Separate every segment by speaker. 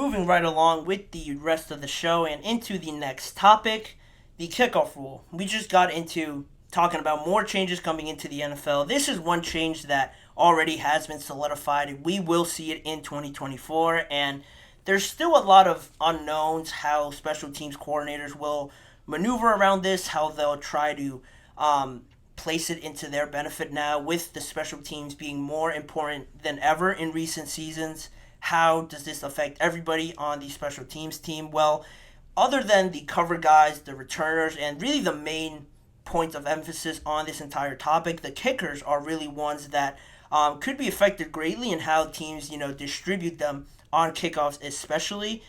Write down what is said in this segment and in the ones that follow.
Speaker 1: moving right along with the rest of the show and into the next topic, the kickoff rule. We just got into talking about more changes coming into the NFL. This is one change that already has been solidified. We will see it in 2024, and there's still a lot of unknowns how special teams coordinators will maneuver around this, how they'll try to place it into their benefit now with the special teams being more important than ever in recent seasons. How does this affect everybody on the special teams team? Well, other than the cover guys, the returners, and really the main point of emphasis on this entire topic, the kickers are really ones that could be affected greatly in how teams, distribute them on kickoffs, especially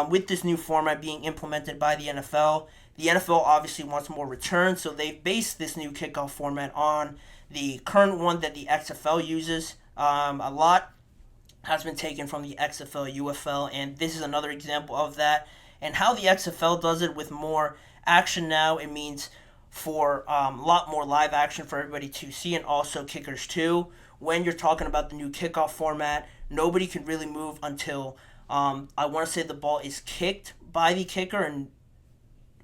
Speaker 1: with this new format being implemented by the NFL. The NFL obviously wants more returns, so they've based this new kickoff format on the current one that the XFL uses. A lot has been taken from the XFL, UFL, and this is another example of that. And how the XFL does it with more action now, it means for a lot more live action for everybody to see, and also kickers too. When you're talking about the new kickoff format, nobody can really move until I want to say the ball is kicked by the kicker and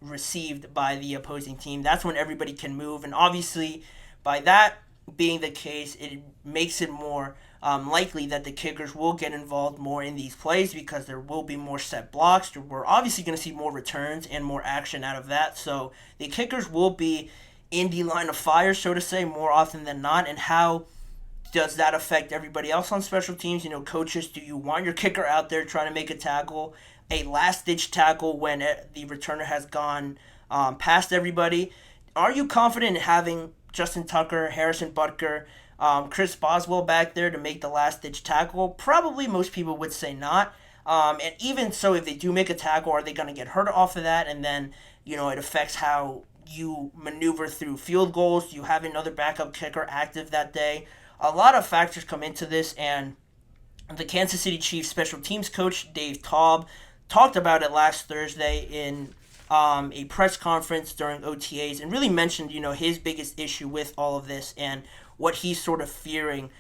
Speaker 1: received by the opposing team. That's when everybody can move, and obviously by that being the case, it makes it more likely that the kickers will get involved more in these plays because there will be more set blocks. We're obviously going to see more returns and more action out of that, so the kickers will be in the line of fire, so to say, more often than not. And how does that affect everybody else on special teams? Coaches, do you want your kicker out there trying to make a tackle, a last-ditch tackle when the returner has gone past everybody? Are you confident in having Justin Tucker, Harrison Butker, Chris Boswell back there to make the last-ditch tackle? Probably most people would say not. And even so, if they do make a tackle, are they going to get hurt off of that? And then, it affects how you maneuver through field goals. Do you have another backup kicker active that day? A lot of factors come into this, and the Kansas City Chiefs special teams coach, Dave Taub, talked about it last Thursday in a press conference during OTAs, and really mentioned, his biggest issue with all of this and what he's sort of fearing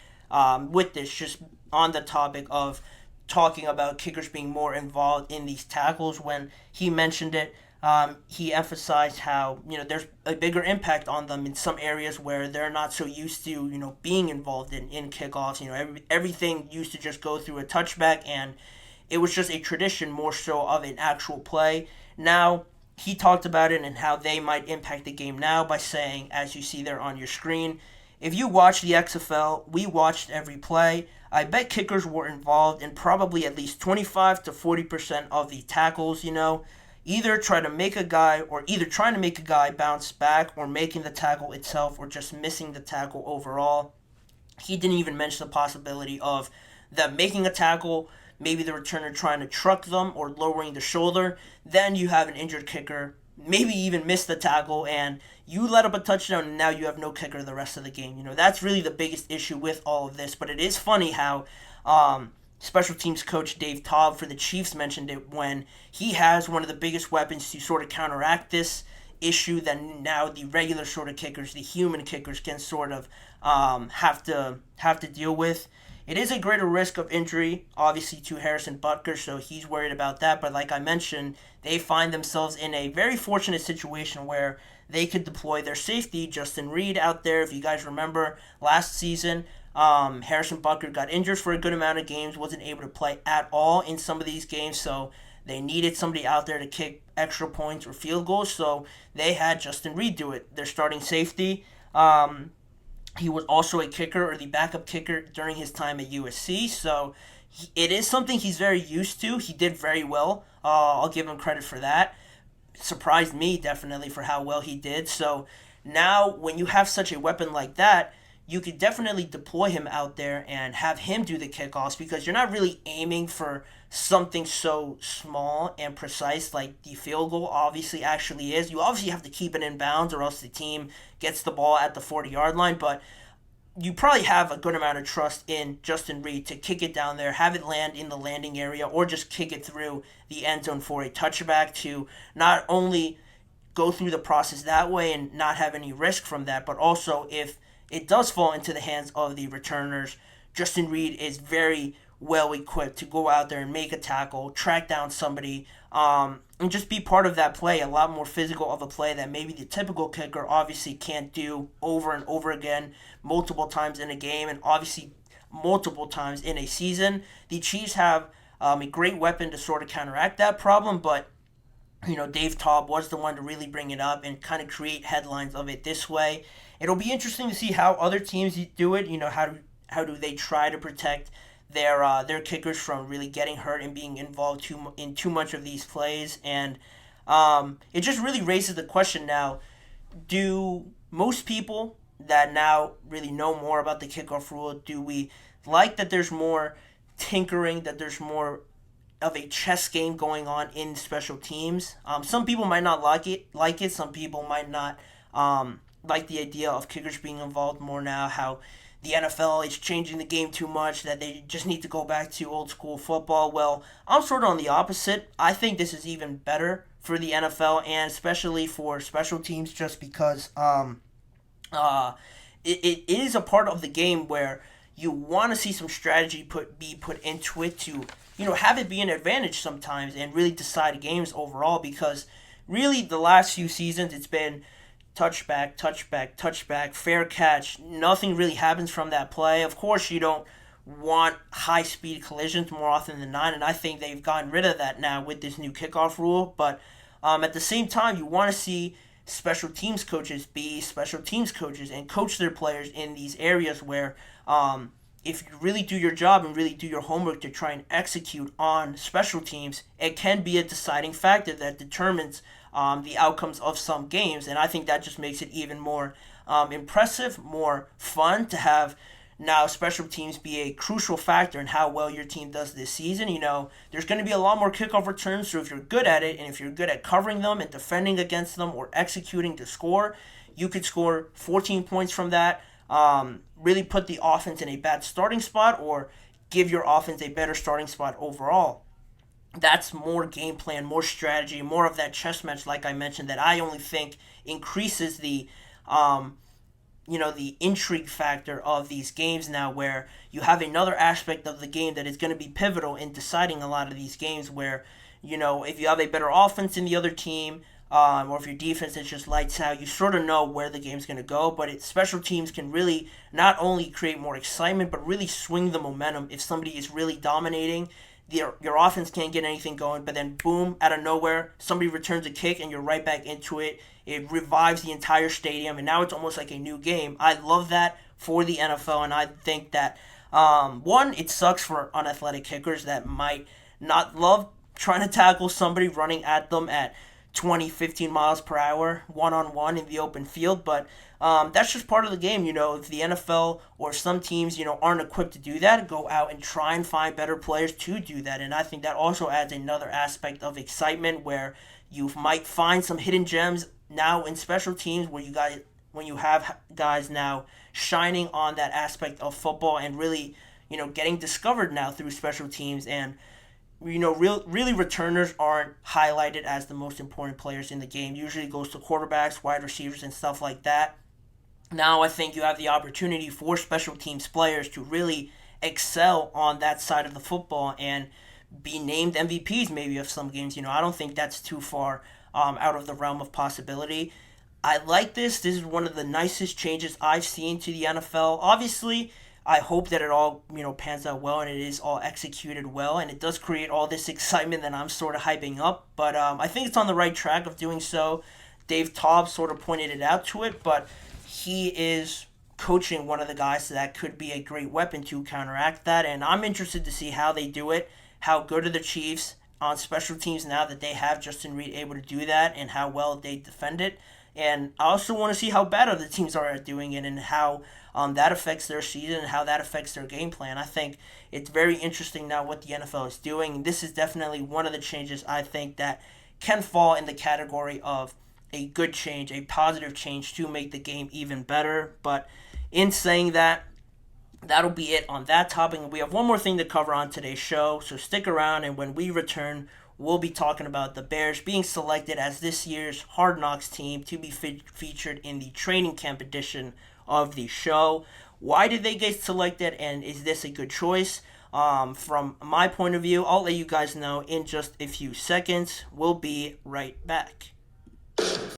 Speaker 1: with this, just on the topic of talking about kickers being more involved in these tackles. When he mentioned it, he emphasized how, there's a bigger impact on them in some areas where they're not so used to, being involved in kickoffs. Everything used to just go through a touchback, and it was just a tradition more so of an actual play. Now, he talked about it and how they might impact the game now by saying, as you see there on your screen, if you watch the XFL, we watched every play. I bet kickers were involved in probably at least 25 to 40% of the tackles, either trying to make a guy bounce back, or making the tackle itself, or just missing the tackle overall. He didn't even mention the possibility of them making a tackle, maybe the returner trying to truck them or lowering the shoulder. Then you have an injured kicker, maybe even miss the tackle, and you let up a touchdown, and now you have no kicker the rest of the game. That's really the biggest issue with all of this. But it is funny how special teams coach Dave Taub for the Chiefs mentioned it when he has one of the biggest weapons to sort of counteract this issue that now the regular sort of kickers, the human kickers, can sort of have to deal with. It is a greater risk of injury, obviously, to Harrison Butker, so he's worried about that. But like I mentioned, they find themselves in a very fortunate situation where they could deploy their safety, Justin Reed, out there. If you guys remember last season, Harrison Butker got injured for a good amount of games, wasn't able to play at all in some of these games, so they needed somebody out there to kick extra points or field goals, so they had Justin Reed do it. Their starting safety. He was also a kicker, or the backup kicker, during his time at USC, so it is something he's very used to. He did very well. I'll give him credit for that. Surprised me, definitely, for how well he did. So now, when you have such a weapon like that, you could definitely deploy him out there and have him do the kickoffs, because you're not really aiming for something so small and precise like the field goal obviously actually is. You obviously have to keep it in bounds, or else the team gets the ball at the 40-yard line, but you probably have a good amount of trust in Justin Reed to kick it down there, have it land in the landing area, or just kick it through the end zone for a touchback, to not only go through the process that way and not have any risk from that, but also if it does fall into the hands of the returners, Justin Reed is very well equipped to go out there and make a tackle, track down somebody, and just be part of that play. A lot more physical of a play that maybe the typical kicker obviously can't do over and over again, multiple times in a game, and obviously multiple times in a season. The Chiefs have a great weapon to sort of counteract that problem, but Dave Taub was the one to really bring it up and kind of create headlines of it this way. It'll be interesting to see how other teams do it. How do they try to protect their kickers from really getting hurt and being involved in too much of these plays, and it just really raises the question now: do most people that now really know more about the kickoff rule, do we like that there's more tinkering, that there's more of a chess game going on in special teams? Some people might not like it. Some people might not like the idea of kickers being involved more now. How the NFL is changing the game too much, that they just need to go back to old school football. Well, I'm sort of on the opposite. I think this is even better for the NFL and especially for special teams, just because it is a part of the game where you want to see some strategy be put into it to have it be an advantage sometimes and really decide games overall, because really the last few seasons it's been touchback, touchback, touchback, fair catch. Nothing really happens from that play. Of course, you don't want high-speed collisions more often than not, and I think they've gotten rid of that now with this new kickoff rule. But at the same time, you want to see special teams coaches be special teams coaches and coach their players in these areas where if you really do your job and really do your homework to try and execute on special teams, it can be a deciding factor that determines the outcomes of some games. And I think that just makes it even more impressive, more fun to have now special teams be a crucial factor in how well your team does this season. There's going to be a lot more kickoff returns, so if you're good at it and if you're good at covering them and defending against them or executing to score, you could score 14 points from that, really put the offense in a bad starting spot or give your offense a better starting spot overall. That's more game plan, more strategy, more of that chess match, like I mentioned, that I only think increases the the intrigue factor of these games now, where you have another aspect of the game that is going to be pivotal in deciding a lot of these games, where if you have a better offense in the other team, or if your defense is just lights out, you sort of know where the game's going to go. But special teams can really not only create more excitement, but really swing the momentum. If somebody is really dominating, your offense can't get anything going, but then boom, out of nowhere, somebody returns a kick and you're right back into it. It revives the entire stadium, and now it's almost like a new game. I love that for the NFL, and I think that, one, it sucks for unathletic kickers that might not love trying to tackle somebody running at them at 20, 15 miles per hour, one-on-one in the open field, but that's just part of the game. If the NFL or some teams, aren't equipped to do that, go out and try and find better players to do that. And I think that also adds another aspect of excitement, where you might find some hidden gems now in special teams when you have guys now shining on that aspect of football and really, getting discovered now through special teams. And really returners aren't highlighted as the most important players in the game. Usually it goes to quarterbacks, wide receivers, and stuff like that. Now I think you have the opportunity for special teams players to really excel on that side of the football and be named MVPs maybe of some games. I don't think that's too far out of the realm of possibility. I like this. This is one of the nicest changes I've seen to the NFL. Obviously, I hope that it all, pans out well and it is all executed well, and it does create all this excitement that I'm sort of hyping up. But I think it's on the right track of doing so. Dave Taub sort of pointed it out to it, but he is coaching one of the guys that could be a great weapon to counteract that, and I'm interested to see how they do it. How good are the Chiefs on special teams now that they have Justin Reed able to do that, and how well they defend it. And I also want to see how bad other teams are at doing it and how that affects their season and how that affects their game plan. I think it's very interesting now what the NFL is doing. This is definitely one of the changes I think that can fall in the category of a good change, a positive change to make the game even better. But in saying that, that'll be it on that topic. And we have one more thing to cover on today's show, so stick around, and when we return, we'll be talking about the Bears being selected as this year's Hard Knocks team to be featured in the training camp edition of the show. Why did they get selected, and is this a good choice? from my point of view. I'll let you guys know in just a few seconds. We'll be right back.